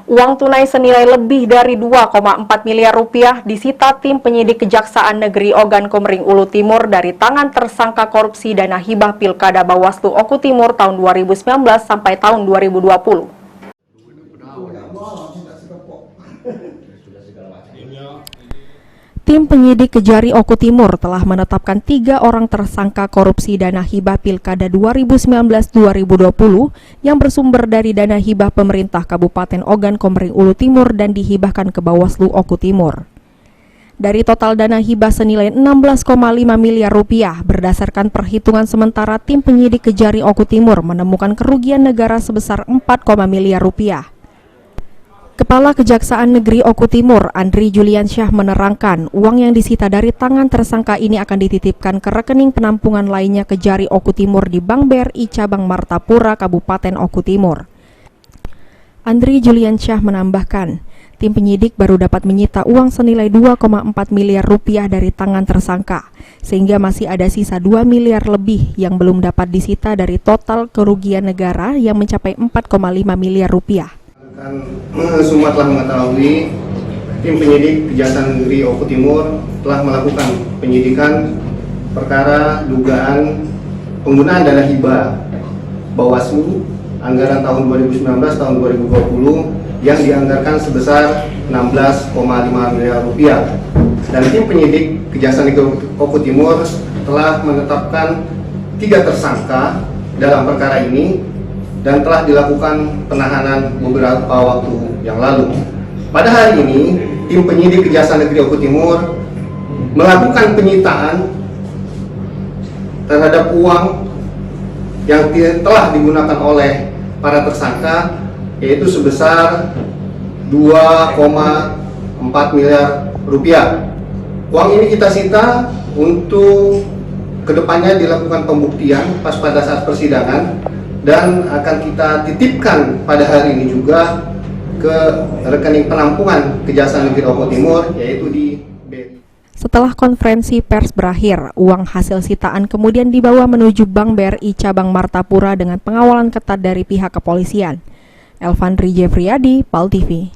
Uang tunai senilai lebih dari 2,4 miliar rupiah disita tim penyidik Kejaksaan Negeri Ogan Komering Ulu Timur dari tangan tersangka korupsi dana hibah Pilkada Bawaslu Oku Timur tahun 2019 sampai tahun 2020. Tim penyidik Kejari Oku Timur telah menetapkan 3 orang tersangka korupsi dana hibah Pilkada 2019-2020 yang bersumber dari dana hibah pemerintah Kabupaten Ogan Komering Ulu Timur dan dihibahkan ke Bawaslu Oku Timur. Dari total dana hibah senilai 16,5 miliar rupiah, berdasarkan perhitungan sementara tim penyidik Kejari Oku Timur menemukan kerugian negara sebesar 4, miliar rupiah. Kepala Kejaksaan Negeri Oku Timur, Andri Juliansyah menerangkan, uang yang disita dari tangan tersangka ini akan dititipkan ke rekening penampungan lainnya Kejari Oku Timur di Bank BRI Cabang Martapura, Kabupaten Oku Timur. Andri Juliansyah menambahkan, tim penyidik baru dapat menyita uang senilai 2,4 miliar rupiah dari tangan tersangka, sehingga masih ada sisa 2 miliar lebih yang belum dapat disita dari total kerugian negara yang mencapai 4,5 miliar rupiah. Semua telah mengetahui, tim penyidik Kejaksaan Negeri Oku Timur telah melakukan penyidikan perkara dugaan penggunaan dana hibah Bawaslu anggaran tahun 2019 tahun 2020 yang dianggarkan sebesar 16,5 miliar rupiah. Dan tim penyidik Kejaksaan Negeri Oku Timur telah menetapkan 3 tersangka dalam perkara ini dan telah dilakukan penahanan beberapa waktu yang lalu. Pada hari ini, tim penyidik Kejaksaan Negeri Oku Timur melakukan penyitaan terhadap uang yang telah digunakan oleh para tersangka, yaitu sebesar 2,4 miliar rupiah. Uang ini kita sita untuk kedepannya dilakukan pembuktian pada saat persidangan, dan akan kita titipkan pada hari ini juga ke rekening penampungan Kejaksaan Negeri Oku Timur, yaitu di BRI. Setelah konferensi pers berakhir, uang hasil sitaan kemudian dibawa menuju Bank BRI Cabang Martapura dengan pengawalan ketat dari pihak kepolisian. Elvandri Jeffriyadi, PAL TV.